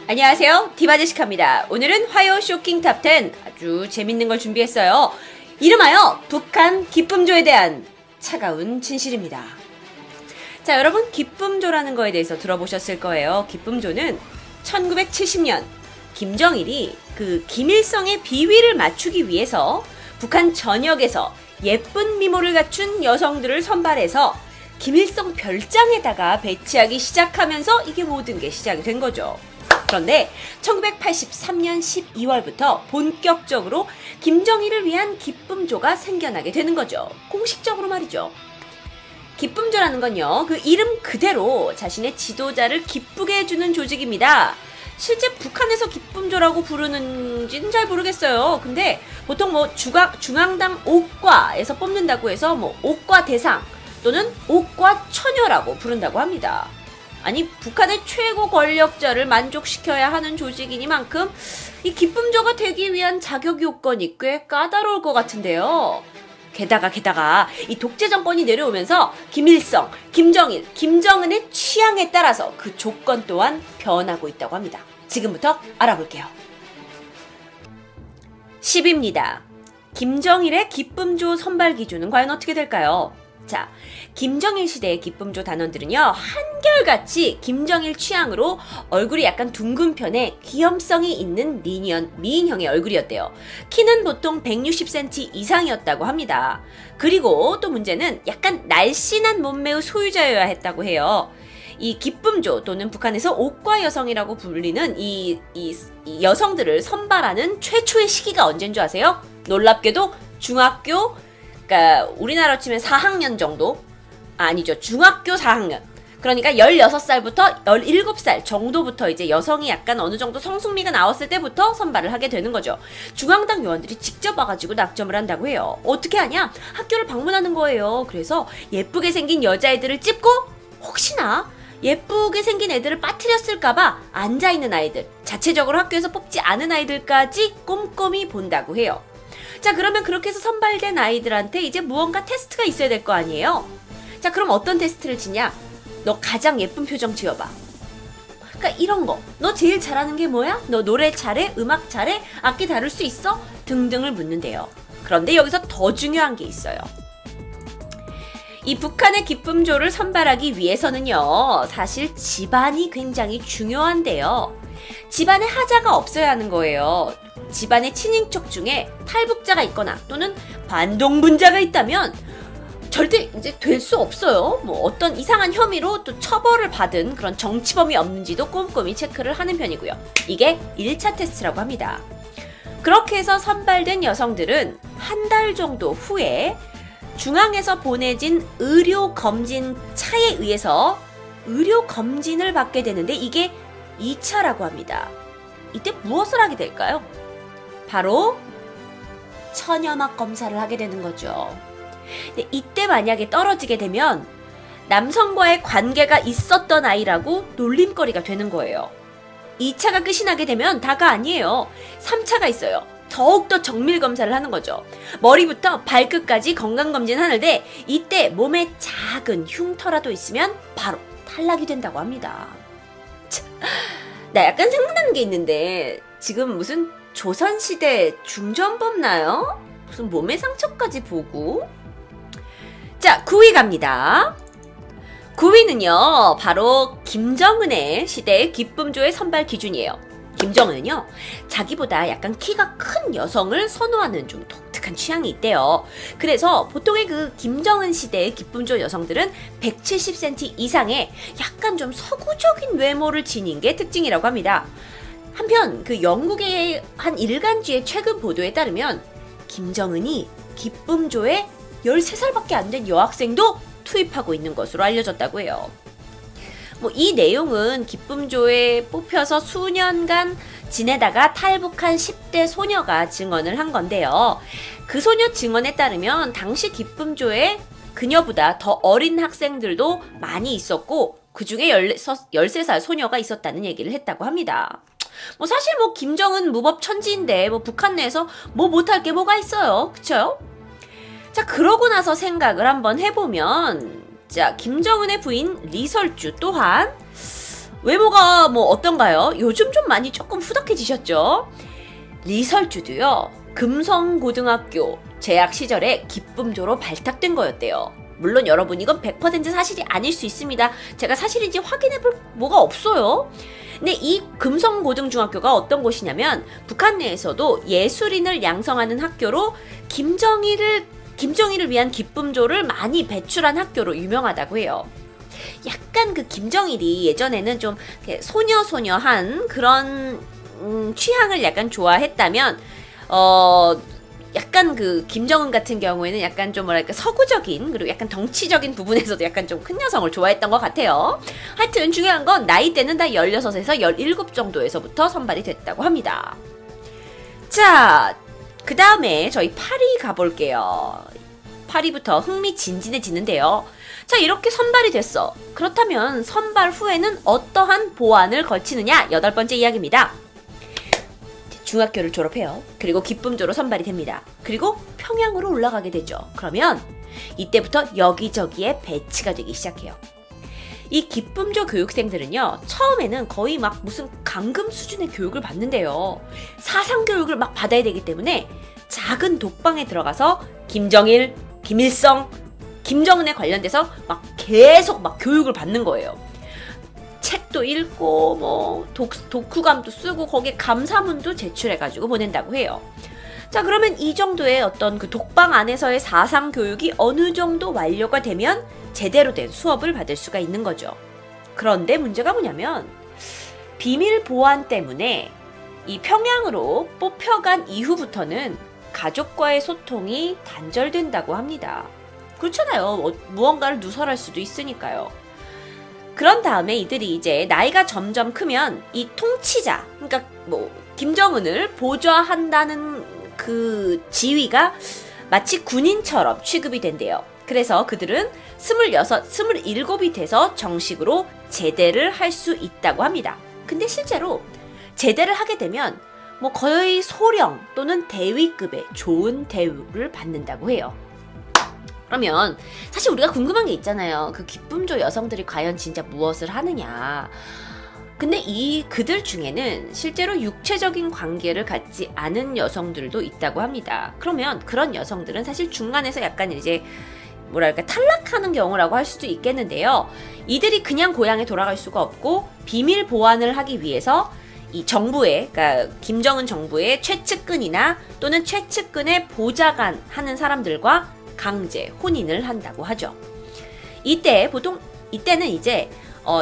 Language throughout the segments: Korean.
안녕하세요, 디바제시카입니다. 오늘은 화요 쇼킹 탑10 아주 재밌는 걸 준비했어요. 이름하여 북한 기쁨조에 대한 차가운 진실입니다. 자, 여러분, 기쁨조라는 거에 대해서 들어보셨을 거예요. 기쁨조는 1970년 김정일이 김일성의 비위를 맞추기 위해서 북한 전역에서 예쁜 미모를 갖춘 여성들을 선발해서 김일성 별장에다가 배치하기 시작하면서 이게 모든 게 시작이 된 거죠. 그런데 1983년 12월부터 본격적으로 김정일을 위한 기쁨조가 생겨나게 되는 거죠. 공식적으로 말이죠. 기쁨조라는 건요, 그 이름 그대로 자신의 지도자를 기쁘게 해주는 조직입니다. 실제 북한에서 기쁨조라고 부르는지는 잘 모르겠어요. 근데 보통 중앙당 옥과에서 뽑는다고 해서 옥과 대상 또는 옥과 처녀라고 부른다고 합니다. 아니, 북한의 최고 권력자를 만족시켜야 하는 조직이니만큼 이 기쁨조가 되기 위한 자격 요건이 꽤 까다로울 것 같은데요. 게다가 이 독재 정권이 내려오면서 김일성, 김정일, 김정은의 취향에 따라서 그 조건 또한 변하고 있다고 합니다. 지금부터 알아볼게요. 10입니다. 김정일의 기쁨조 선발 기준은 과연 어떻게 될까요? 자, 김정일 시대의 기쁨조 단원들은요, 한결같이 김정일 취향으로 얼굴이 약간 둥근 편에 귀염성이 있는 미인형의 얼굴이었대요. 키는 보통 160cm 이상이었다고 합니다. 그리고 또 문제는 약간 날씬한 몸매의 소유자여야 했다고 해요. 이 기쁨조 또는 북한에서 옥과 여성이라고 불리는 이 여성들을 선발하는 최초의 시기가 언제인 줄 아세요? 놀랍게도 중학교, 그러니까 우리나라로 치면 4학년 정도? 아니죠. 중학교 4학년. 그러니까 16살부터 17살 정도부터 이제 여성이 약간 어느 정도 성숙미가 나왔을 때부터 선발을 하게 되는 거죠. 중앙당 요원들이 직접 와가지고 낙점을 한다고 해요. 어떻게 하냐? 학교를 방문하는 거예요. 그래서 예쁘게 생긴 여자애들을 찝고 혹시나 예쁘게 생긴 애들을 빠뜨렸을까봐 앉아있는 아이들, 자체적으로 학교에서 뽑지 않은 아이들까지 꼼꼼히 본다고 해요. 자, 그러면 그렇게 해서 선발된 아이들한테 이제 무언가 테스트가 있어야 될 거 아니에요? 자, 그럼 어떤 테스트를 치냐? 너 가장 예쁜 표정 지어봐. 그러니까 이런 거. 너 제일 잘하는 게 뭐야? 너 노래 잘해? 음악 잘해? 악기 다룰 수 있어? 등등을 묻는데요. 그런데 여기서 더 중요한 게 있어요. 이 북한의 기쁨조를 선발하기 위해서는요, 사실 집안이 굉장히 중요한데요. 집안에 하자가 없어야 하는 거예요. 집안의 친인척 중에 탈북자가 있거나 또는 반동분자가 있다면 절대 이제 될 수 없어요. 어떤 이상한 혐의로 또 처벌을 받은 그런 정치범이 없는지도 꼼꼼히 체크를 하는 편이고요. 이게 1차 테스트라고 합니다. 그렇게 해서 선발된 여성들은 한 달 정도 후에 중앙에서 보내진 의료검진 차에 의해서 의료검진을 받게 되는데 이게 2차라고 합니다. 이때 무엇을 하게 될까요? 바로 처녀막 검사를 하게 되는 거죠. 근데 이때 만약에 떨어지게 되면 남성과의 관계가 있었던 아이라고 놀림거리가 되는 거예요. 2차가 끝이 나게 되면 다가 아니에요. 3차가 있어요. 더욱더 정밀 검사를 하는 거죠. 머리부터 발끝까지 건강검진 하는데 이때 몸에 작은 흉터라도 있으면 바로 탈락이 된다고 합니다. 나 약간 생각나는 게 있는데 지금 무슨 조선시대 중전법 나요? 무슨 몸의 상처까지 보고. 자, 9위 갑니다. 9위는요, 바로 김정은의 시대의 기쁨조의 선발 기준이에요. 김정은은요, 자기보다 약간 키가 큰 여성을 선호하는 좀 독특한 취향이 있대요. 그래서 보통의 김정은 시대의 기쁨조 여성들은 170cm 이상의 약간 좀 서구적인 외모를 지닌 게 특징이라고 합니다. 한편 영국의 한 일간지의 최근 보도에 따르면 김정은이 기쁨조에 13살밖에 안 된 여학생도 투입하고 있는 것으로 알려졌다고 해요. 이 내용은 기쁨조에 뽑혀서 수년간 지내다가 탈북한 10대 소녀가 증언을 한 건데요. 그 소녀 증언에 따르면 당시 기쁨조에 그녀보다 더 어린 학생들도 많이 있었고 그 중에 13살 소녀가 있었다는 얘기를 했다고 합니다. 사실 김정은 무법 천지인데 북한 내에서 못할 게 뭐가 있어요. 그쵸? 자, 그러고 나서 생각을 한번 해보면 자, 김정은의 부인 리설주 또한 외모가 뭐 어떤가요? 요즘 좀 많이 조금 후덕해지셨죠? 리설주도요, 금성고등학교 재학 시절에 기쁨조로 발탁된 거였대요. 물론 여러분 이건 100% 사실이 아닐 수 있습니다. 제가 사실인지 확인해볼 뭐가 없어요. 근데 이 금성고등중학교가 어떤 곳이냐면 북한 내에서도 예술인을 양성하는 학교로 김정일을 위한 기쁨조를 많이 배출한 학교로 유명하다고 해요. 약간 그 김정일이 예전에는 좀 소녀소녀한 그런 취향을 약간 좋아했다면 약간 그 김정은 같은 경우에는 약간 좀 뭐랄까 서구적인 그리고 약간 덩치적인 부분에서도 약간 좀 큰 여성을 좋아했던 것 같아요. 하여튼 중요한 건 나이대는 다 16에서 17 정도에서부터 선발이 됐다고 합니다. 자, 그 다음에 저희 파리 가볼게요. 파리부터 흥미진진해지는데요. 자, 이렇게 선발이 됐어. 그렇다면 선발 후에는 어떠한 보완을 거치느냐? 8번째 이야기입니다. 중학교를 졸업해요. 그리고 기쁨조로 선발이 됩니다. 그리고 평양으로 올라가게 되죠. 그러면 이때부터 여기저기에 배치가 되기 시작해요. 이 기쁨조 교육생들은요, 처음에는 거의 막 무슨 강금 수준의 교육을 받는데요. 사상교육을 막 받아야 되기 때문에 작은 독방에 들어가서 김정일, 김일성, 김정은에 관련돼서 막 계속 막 교육을 받는 거예요. 책도 읽고 뭐 독후감도 쓰고 거기에 감사문도 제출해가지고 보낸다고 해요. 자, 그러면 이 정도의 어떤 그 독방 안에서의 사상 교육이 어느 정도 완료가 되면 제대로 된 수업을 받을 수가 있는 거죠. 그런데 문제가 뭐냐면 비밀 보안 때문에 이 평양으로 뽑혀간 이후부터는 가족과의 소통이 단절된다고 합니다. 그렇잖아요. 무언가를 누설할 수도 있으니까요. 그런 다음에 이들이 이제 나이가 점점 크면 이 통치자, 그러니까 뭐 김정은을 보좌한다는 그 지위가 마치 군인처럼 취급이 된대요. 그래서 그들은 26, 27이 돼서 정식으로 제대를 할 수 있다고 합니다. 근데 실제로 제대를 하게 되면 뭐 거의 소령 또는 대위급의 좋은 대우를 받는다고 해요. 그러면 사실 우리가 궁금한 게 있잖아요. 그 기쁨조 여성들이 과연 진짜 무엇을 하느냐. 근데 그들 중에는 실제로 육체적인 관계를 갖지 않은 여성들도 있다고 합니다. 그러면 그런 여성들은 사실 중간에서 약간 이제 뭐랄까 탈락하는 경우라고 할 수도 있겠는데요. 이들이 그냥 고향에 돌아갈 수가 없고 비밀 보안을 하기 위해서 이 정부의, 그러니까 김정은 정부의 최측근이나 또는 최측근의 보좌관 하는 사람들과 강제 혼인을 한다고 하죠. 이때는 이제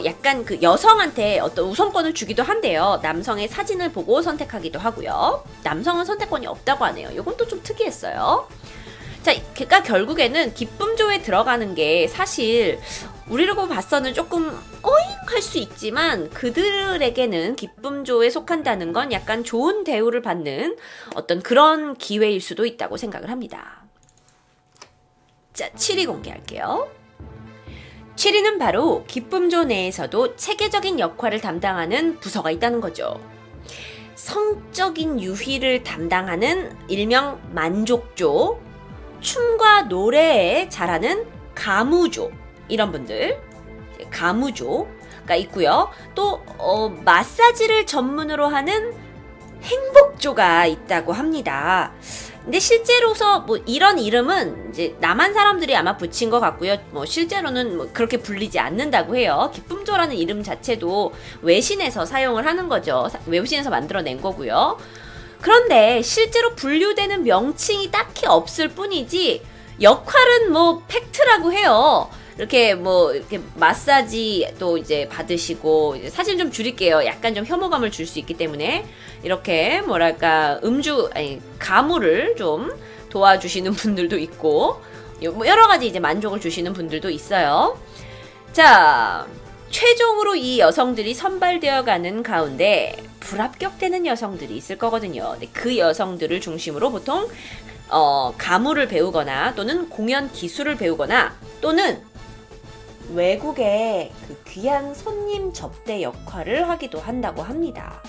약간 그 여성한테 어떤 우선권을 주기도 한데요. 남성의 사진을 보고 선택하기도 하고요. 남성은 선택권이 없다고 하네요. 이건 또 좀 특이했어요. 자, 그러니까 결국에는 기쁨조에 들어가는 게 사실 우리라고 봐서는 조금 어잉 할 수 있지만 그들에게는 기쁨조에 속한다는 건 약간 좋은 대우를 받는 어떤 그런 기회일 수도 있다고 생각을 합니다. 자, 7위 공개할게요. 7위는 바로 기쁨조 내에서도 체계적인 역할을 담당하는 부서가 있다는 거죠. 성적인 유희를 담당하는 일명 만족조, 춤과 노래에 잘하는 가무조, 이런 분들, 가무조가 있고요. 또 마사지를 전문으로 하는 행복조가 있다고 합니다. 근데 실제로서 뭐 이런 이름은 이제 남한 사람들이 아마 붙인 것 같고요. 뭐 실제로는 뭐 그렇게 불리지 않는다고 해요. 기쁨조라는 이름 자체도 외신에서 사용을 하는 거죠. 외신에서 만들어낸 거고요. 그런데 실제로 분류되는 명칭이 딱히 없을 뿐이지 역할은 뭐 팩트라고 해요. 이렇게 뭐 이렇게 마사지 또 이제 받으시고, 이제 사진 좀 줄일게요. 약간 좀 혐오감을 줄 수 있기 때문에 이렇게 뭐랄까 가무를 좀 도와주시는 분들도 있고, 여러 가지 이제 만족을 주시는 분들도 있어요. 자, 최종으로 이 여성들이 선발되어 가는 가운데 불합격되는 여성들이 있을 거거든요. 그 여성들을 중심으로 보통 가무를 배우거나 또는 공연 기술을 배우거나 또는 외국의 그 귀한 손님 접대 역할을 하기도 한다고 합니다.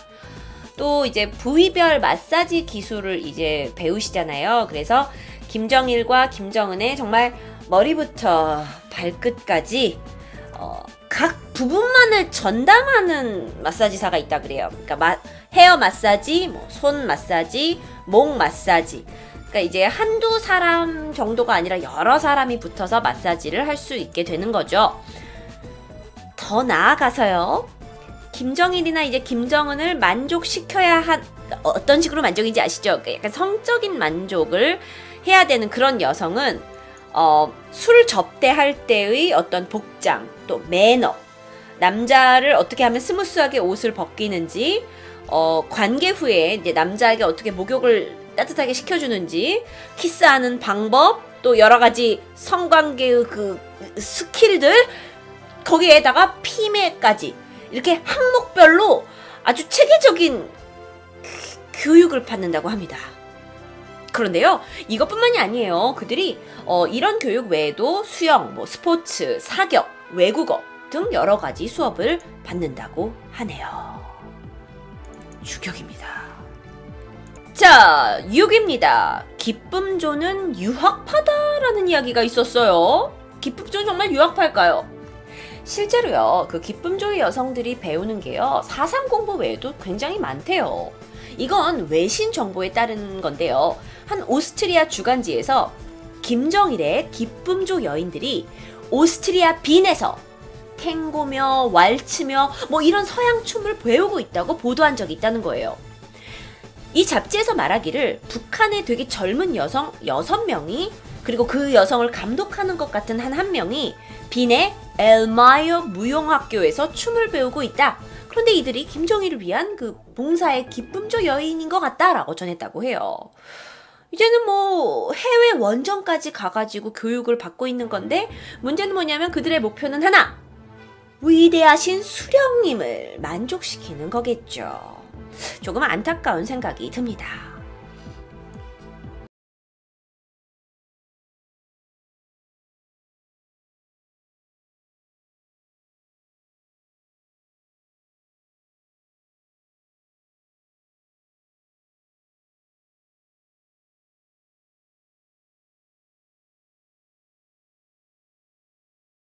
또 이제 부위별 마사지 기술을 이제 배우시잖아요. 그래서 김정일과 김정은의 정말 머리부터 발끝까지 각 부분만을 전담하는 마사지사가 있다 그래요. 그러니까 헤어 마사지, 뭐 손 마사지, 목 마사지. 그러니까 이제 한두 사람 정도가 아니라 여러 사람이 붙어서 마사지를 할 수 있게 되는 거죠. 더 나아가서요. 김정일이나 이제 김정은을 만족시켜야 어떤 식으로 만족인지 아시죠? 약간 성적인 만족을 해야 되는 그런 여성은 술 접대할 때의 어떤 복장, 또 매너, 남자를 어떻게 하면 스무스하게 옷을 벗기는지, 관계 후에 이제 남자에게 어떻게 목욕을 따뜻하게 시켜주는지, 키스하는 방법, 또 여러 가지 성관계의 그 스킬들, 거기에다가 피매까지 이렇게 항목별로 아주 체계적인 교육을 받는다고 합니다. 그런데요, 이것뿐만이 아니에요. 그들이 이런 교육 외에도 수영, 뭐 스포츠, 사격, 외국어 등 여러 가지 수업을 받는다고 하네요. 주격입니다. 자, 6입니다. 기쁨조는 유학파다라는 이야기가 있었어요. 기쁨조는 정말 유학파일까요? 실제로요, 그 기쁨조의 여성들이 배우는 게요, 사상 공부 외에도 굉장히 많대요. 이건 외신 정보에 따른 건데요. 한 오스트리아 주간지에서 김정일의 기쁨조 여인들이 오스트리아 빈에서 탱고며 왈츠며 뭐 이런 서양 춤을 배우고 있다고 보도한 적이 있다는 거예요. 이 잡지에서 말하기를 북한의 되게 젊은 여성 6명이, 그리고 그 여성을 감독하는 것 같은 한 명이 빈의 엘마이어 무용학교에서 춤을 배우고 있다. 그런데 이들이 김정일을 위한 그 봉사의 기쁨조 여인인 것 같다라고 전했다고 해요. 이제는 뭐 해외 원정까지 가가지고 교육을 받고 있는 건데, 문제는 뭐냐면 그들의 목표는 하나, 위대하신 수령님을 만족시키는 거겠죠. 조금 안타까운 생각이 듭니다.